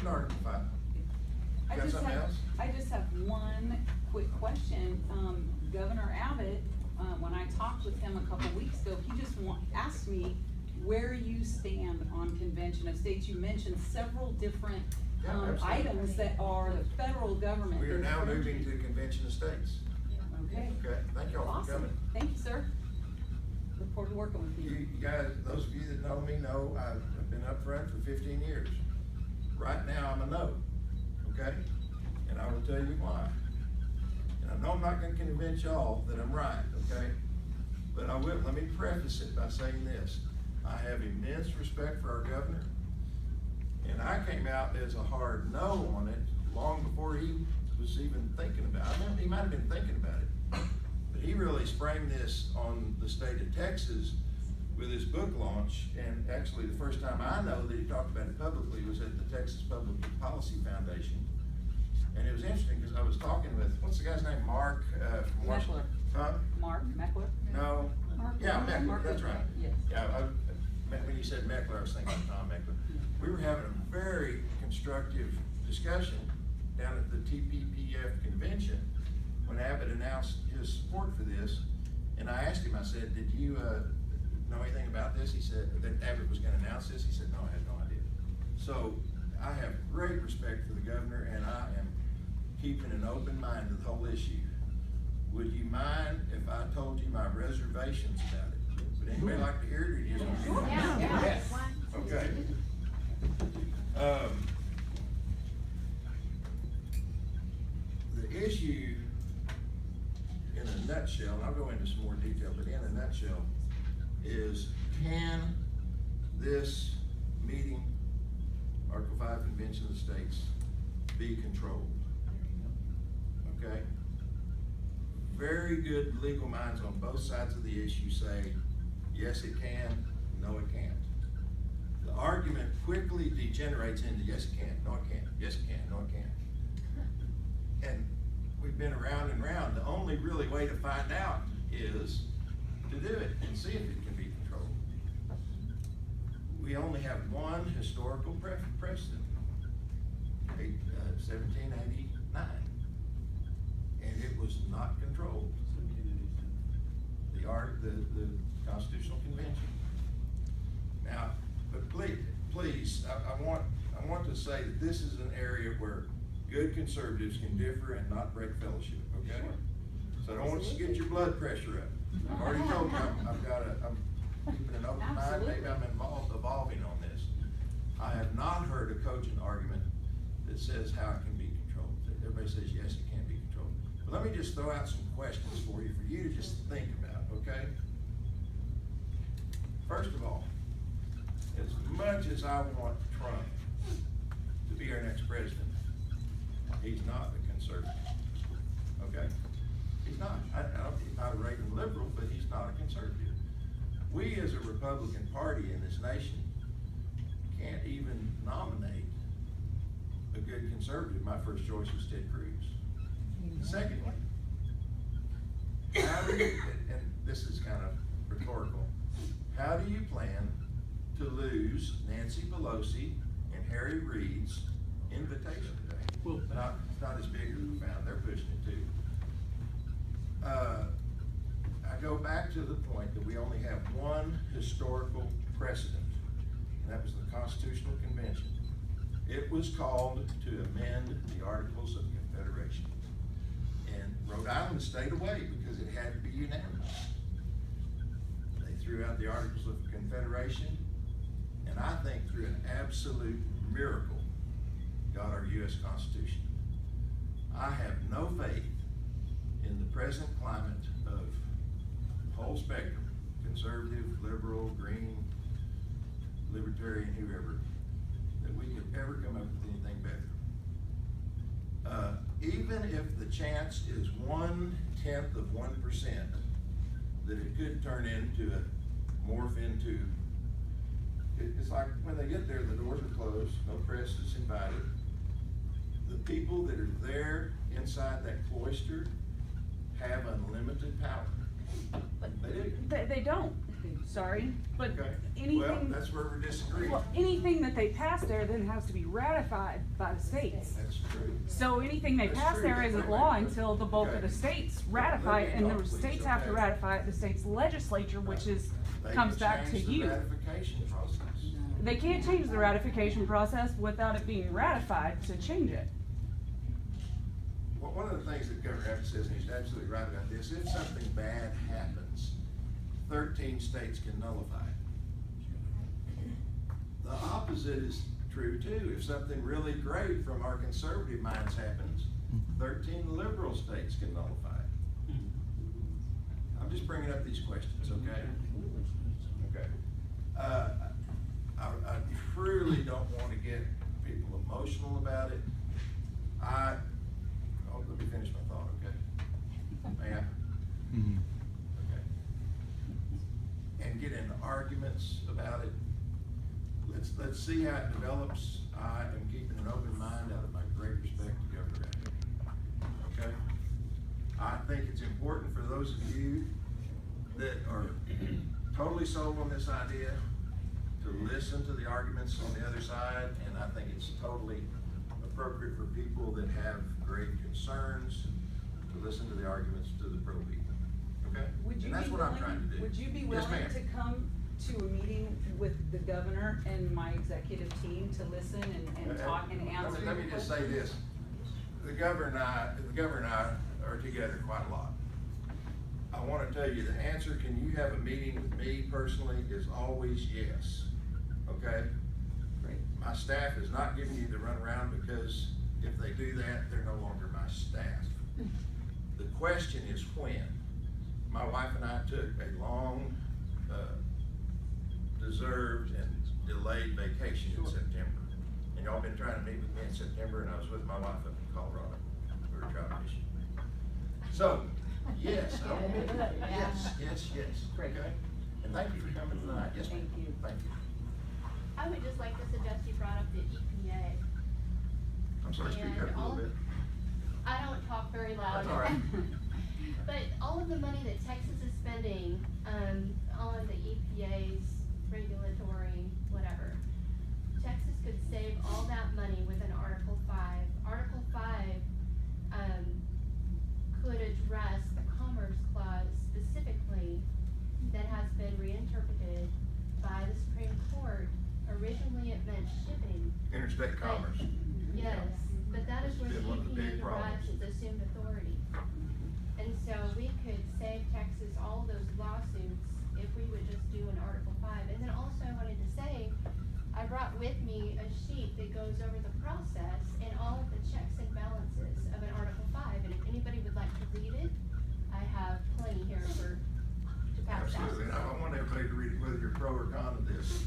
in Article 5. I Got just something have, else? I just have one quick question. Governor Abbott, when I talked with him a couple weeks ago, he just asked me where you stand on convention of states. You mentioned several different, Yeah, absolutely. items that are the federal government. We are now infringing. moving to Convention of States. Okay. Okay, thank y'all for Awesome. coming. Thank you, sir. Look forward to working with You you. guys, those of you that know me know I've been up front for 15 years. Right now, I'm a no, okay? And I will tell you why. And I know I'm not gonna convince y'all that I'm right, okay? But I will, let me preface it by saying this. I have immense respect for our governor. And I came out as a hard no on it long before he was even thinking about it. I mean, he might have been thinking about it. But he really sprang this on the state of Texas with his book launch. And actually, the first time I know that he talked about it publicly was at the Texas Public Policy Foundation. And it was interesting because I was talking with, what's the guy's name? Mark, from Washington. Meckler. Huh? Mark Meckler? No. Yeah, Meckler, that's right. Yes. Yeah, when you said Meckler, I was thinking of Tom Meckler. We were having a very constructive discussion down at the TPPF convention when Abbott announced his support for this. And I asked him, I said, did you know anything about this? He said that Abbott was gonna announce this. He said, no, I had no idea. So I have great respect for the governor, and I am keeping an open mind to the whole issue. Would you mind if I told you my reservations about it? Would anybody like to hear it, or you just want to? Yeah. Okay. The issue, in a nutshell, and I'll go into some more detail, but in a nutshell, is can this meeting, Article 5 Convention of the States, be controlled? Okay? Very good legal minds on both sides of the issue say, yes, it can, no, it can't. The argument quickly degenerates into yes, it can, no, it can't, yes, it can, no, it can't. And we've been around and around. The only really way to find out is to do it and see if it can be controlled. We only have one historical precedent, 1789, and it was not controlled. The Constitutional Convention. Now, but please, I want to say that this is an area where good conservatives can differ and not break fellowship, okay? Sure. So I don't want you to get your blood pressure up. I've already told you I'm keeping an open mind, maybe I'm evolving on this. I have not heard a cogent argument that says how it can be controlled. Everybody says yes, it can be controlled. But let me just throw out some questions for you to just think about, okay? First of all, as much as I want Trump to be our next president, he's not a conservative, okay? He's not. He's not a Reagan liberal, but he's not a conservative. We as a Republican Party in this nation can't even nominate a good conservative. My first choice was Ted Cruz. Secondly, how do you, and this is kind of rhetorical, how do you plan to lose Nancy Pelosi and Harry Reid's invitation today? Well, it's not as big or profound. They're pushing it too. I go back to the point that we only have one historical precedent, and that was the Constitutional Convention. It was called to amend the Articles of Confederation. And Rhode Island stayed away because it had to be unanimous. They threw out the Articles of Confederation, and I think through an absolute miracle, got our U.S. Constitution. I have no faith in the present climate of the whole spectrum, conservative, liberal, green, libertarian, whoever, that we could ever come up with anything better. Even if the chance is 1/10 of 1% that it could turn into morph into, it's like when they get there, the doors are closed, no press is invited. The people that are there inside that cloister have unlimited power. They do. They don't. sorry, but Okay. Well, anything, that's where we're disagreeing. well, anything that they pass there then has to be ratified by the states. That's true. So anything they That's pass true. there isn't law until the bulk of the Okay. states ratify it, and Let me the talk, please, states have to okay? ratify it, the state's legislature, which is, They comes can back to change the you. ratification process. They can't change the ratification process without it being ratified to change it. Well, one of the things that Governor Estes says, and he's absolutely right about this, if something bad happens, 13 states can nullify it. The opposite is true too. If something really great from our conservative minds happens, 13 liberal states can nullify it. I'm just bringing up these questions, okay? Okay. I truly don't want to get people emotional about it. Let me finish my thought, okay? May I? Okay. And get into arguments about it. Let's see how it develops. I am keeping an open mind out of my great respect to Governor Estes. Okay? I think it's important for those of you that are totally sold on this idea to listen to the arguments on the other side, and I think it's totally appropriate for people that have great concerns to listen to the arguments to the pro people, okay? Would you And that's be what I'm trying to willing, do. would you be Yes, willing ma'am. to come to a meeting with the governor and my executive team to listen and talk and answer your Let me just say questions? this, the governor and I are together quite a lot. I wanna tell you, the answer, can you have a meeting with me personally, is always yes, okay? Great. My staff is not giving you the runaround, because if they do that, they're no longer my staff. The question is when. My wife and I took a long, deserved and delayed vacation in September. And y'all been trying to meet with me in September, and I was with my wife up in Colorado. We were traveling fishing. So, yes, I will meet with you. Yes. Great. Okay? And thank you for coming tonight. Yes, ma'am. Thank you. Thank you. I would just like to suggest you brought up the EPA. I'm sorry, speak up a little bit. I don't talk very loud. That's all right. But all of the money that Texas is spending, on the EPA's regulatory whatever, Texas could save all that money with an Article 5. Article 5, could address the Commerce Clause specifically that has been reinterpreted by the Supreme Court. Originally it meant shipping. Interstate But- commerce. Yes, but that is where the It's been one of the big EPA derives problems. its assumed authority. And so we could save Texas all those lawsuits if we would just do an Article 5. And then also I wanted to say, I brought with me a sheet that goes over the process and all of the checks and balances of an Article 5. And if anybody would like to read it, I have plenty here to pass out. Absolutely, and I want everybody to read it, whether you're pro or con of this.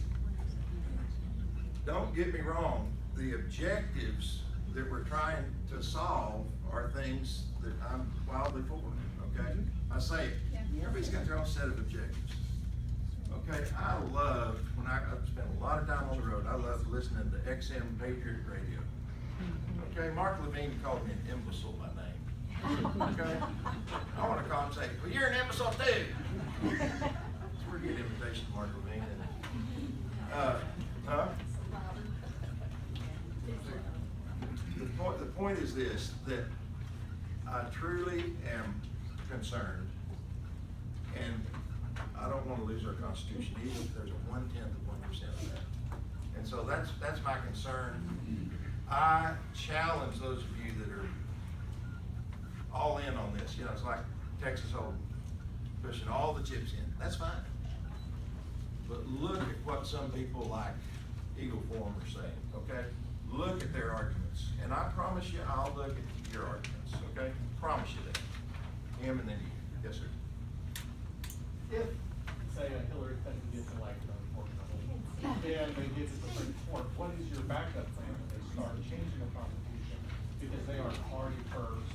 Don't get me wrong, the objectives that we're trying to solve are things that I'm wildly for, okay? I say it, everybody's got their own set of objectives. Okay, I love, I've spent a lot of time on the road, I love listening to XM Patriot Radio. Okay, Mark Levine called me an imbecile by name. Okay? I wanna call him and say, well, you're an imbecile too. It's a pretty good invitation, Mark Levine, and, The point is this, that I truly am concerned, and I don't wanna lose our Constitution, even if there's a 1/10 of 1% of that. And so that's my concern. I challenge those of you that are all in on this, it's like Texas Hold'em, pushing all the chips in, that's fine. But look at what some people like Eagle Forum are saying, okay? Look at their arguments, and I promise you, I'll look at your arguments, okay? Promise you that. Him and then you. Yes, sir. If, say, Hillary Clinton gets elected, unfortunately, and they get to the Supreme Court, what is your backup plan when they start changing the Constitution? Because they are party first,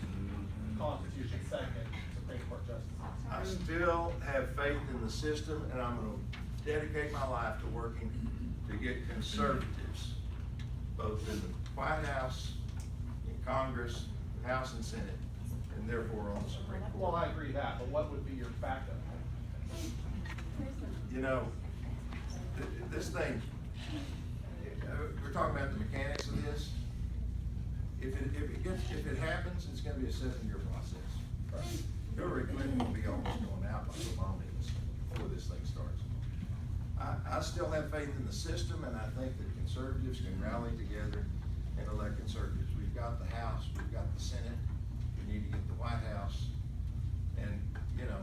Constitution second, Supreme Court justices. I still have faith in the system, and I'm gonna dedicate my life to working to get conservatives, both in the White House, in Congress, House and Senate, and therefore on the Supreme Court. Well, I agree that, but what would be your backup plan? you know, this thing, we're talking about the mechanics of this. If it happens, it's gonna be a 7-year process. Hillary Clinton will be almost going out like Obama is before this thing starts. I still have faith in the system, and I think that conservatives can rally together and elect conservatives. We've got the House, we've got the Senate, we need to get the White House. And, you know,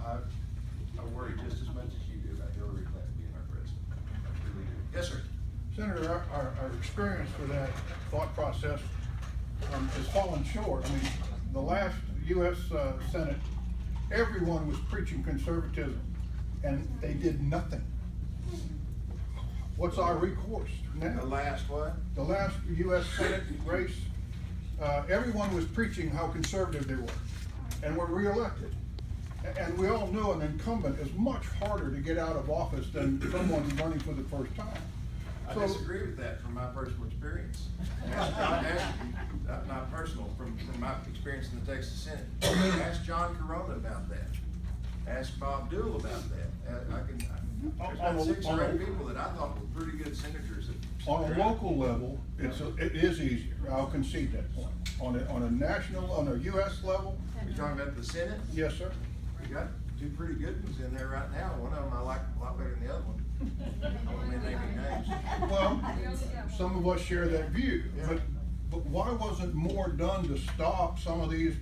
I worry just as much as you do about Hillary Clinton being our president. I really do. Yes, sir. Senator, our experience with that thought process has fallen short. I mean, the last U.S. Senate, everyone was preaching conservatism, and they did nothing. What's our recourse now? The last what? The last U.S. Senate race, everyone was preaching how conservative they were, and were reelected. And we all know an incumbent is much harder to get out of office than someone running for the first time. I So- disagree with that from my personal experience. Not personal, from my experience in the Texas Senate. Ask John Corona about that. Ask Bob Dole about that. There's been 6 or 8 people that I thought were pretty good senators. On a local level, it is easier, I'll concede that point. On a national, on a US level, You're talking about the Senate? yes, sir. You got 2 pretty good ones in there right now. One of them I like a lot better than the other one. I won't name any names. Well, some of us share that view, but why wasn't more done to stop some of these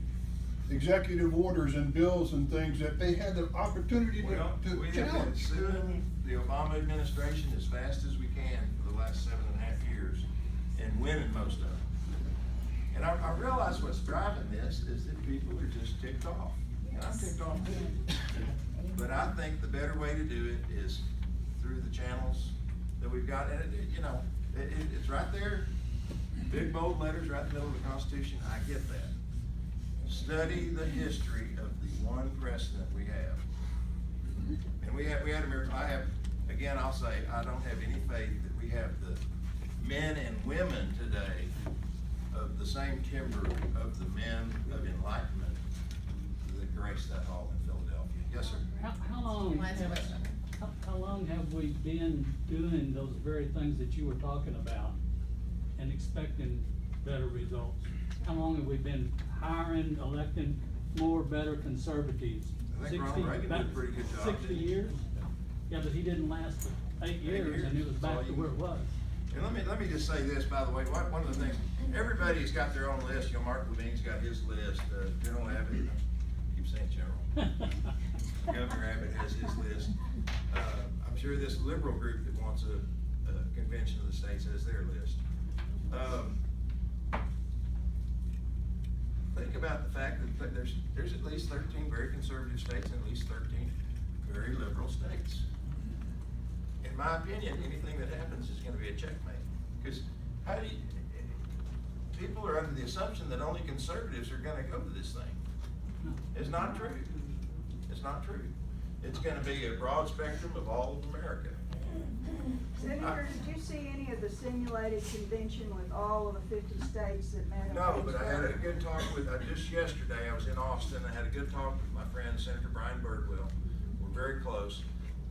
executive orders and bills and things that they had the opportunity We to have been challenge? suing the Obama administration as fast as we can for the last 7.5 years and winning most of them. And I realize what's driving this is that people are just ticked off. And I'm ticked off too. But I think the better way to do it is through the channels that we've got. And it's right there, big bold letters right in the middle of the Constitution. I get that. Study the history of the one precedent we have. And we had a miracle. Again, I'll say, I don't have any faith that we have the men and women today of the same timber of the men of enlightenment that graced that hall in Philadelphia. Yes, sir. How long have we been doing those very things that you were talking about and expecting better results? How long have we been hiring, electing more better conservatives? I think Ronald Reagan did a pretty good job, 60 didn't he? years? Yeah, but he didn't last for 8 years and it was back to where it was. And let me just say this, by the way, one of the things, everybody's got their own list. You know, Mark Levine's got his list, General Abbott, I keep saying General. Governor Abbott has his list. I'm sure this liberal group that wants a convention of the states has their list. Think about the fact that there's at least 13 very conservative states and at least 13 very liberal states. In my opinion, anything that happens is gonna be a checkmate. Because people are under the assumption that only conservatives are gonna go to this thing. It's not true. It's not true. It's gonna be a broad spectrum of all of America. Senator, did you see any of the simulated convention with all of the 50 states that met? in No, but I had a Pittsburgh? good talk with, just yesterday, I was in Austin, I had a good talk with my friend Senator Brian Birdwell. We're very close.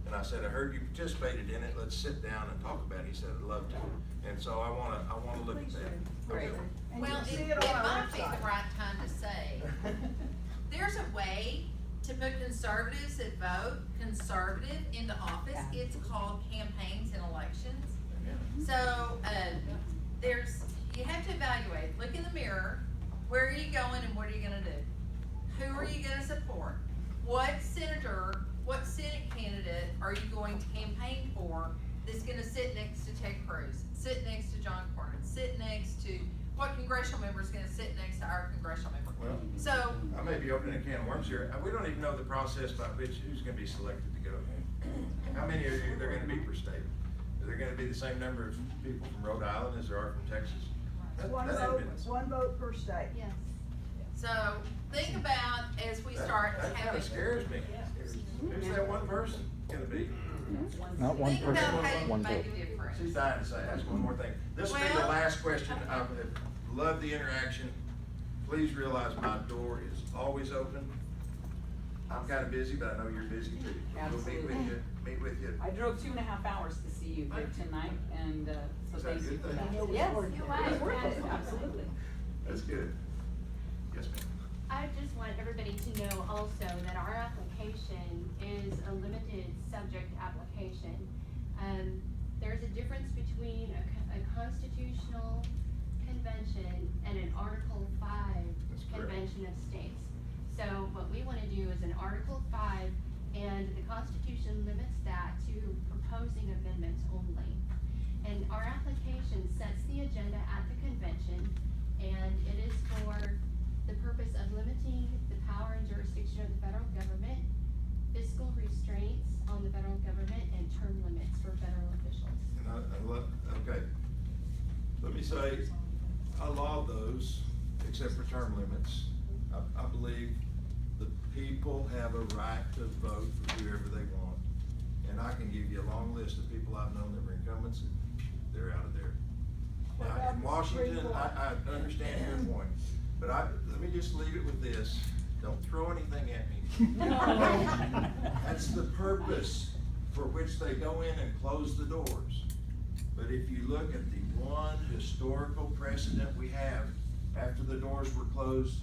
And I said, I heard you participated in it, let's sit down and talk about it. He said, I'd love to. And so I wanna look at Please do. that. Okay. And Well, you it see it on our might be website. the right time to say, there's a way to put conservatives that vote conservative into office. It's called campaigns and elections. So, you have to evaluate, look in the mirror, where are you going and what are you gonna do? Who are you gonna support? What senator, what Senate candidate are you going to campaign for that's gonna sit next to Ted Cruz, sit next to John Cornyn, sit next to, what congressional member is gonna sit next to our congressional member? Well, So, I may be opening a can of worms here. We don't even know the process by which, who's gonna be selected to go. How many are there gonna be per state? Are there gonna be the same number of people from Rhode Island as there are from Texas? One That vote, ain't been- one vote per state. Yes. so think about as we start That having. kinda scares me. Who's that one person gonna be? Not one Think about person, how you one make vote. a difference. She's dying to say, ask one more thing. This will be the Well- last question. I love the interaction. Please realize my door is always open. I'm kinda busy, but I know you're busy too. We'll meet with you. I drove 2.5 hours to see you here tonight, and, so Is that a thank you good for thing? that. It was Yes, worth it. it was worth it, absolutely. That's good. Yes, ma'am. I just want everybody to know also that our application is a limited subject application. There's a difference between a constitutional convention and an Article 5 That's correct. convention of states. So what we wanna do is an Article 5, and the Constitution limits that to proposing amendments only. And our application sets the agenda at the convention, and it is for the purpose of limiting the power and jurisdiction of the federal government, fiscal restraints on the federal government, and term limits for federal officials. And okay, let me say, I laud those, except for term limits. I believe the people have a right to vote for whoever they want. And I can give you a long list of people I've known that were incumbents, and they're out of there. What Now, about in the Washington, Supreme Court? I understand your point, but let me just leave it with this, don't throw anything at me. That's the purpose for which they go in and close the doors. But if you look at the one historical precedent we have, after the doors were closed,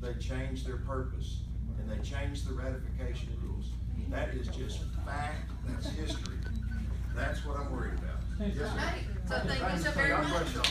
they changed their purpose, and they changed the ratification rules. That is just fact, that's history. That's what I'm worried about. Yes, sir. Hey, so thank you so very God much. bless y'all.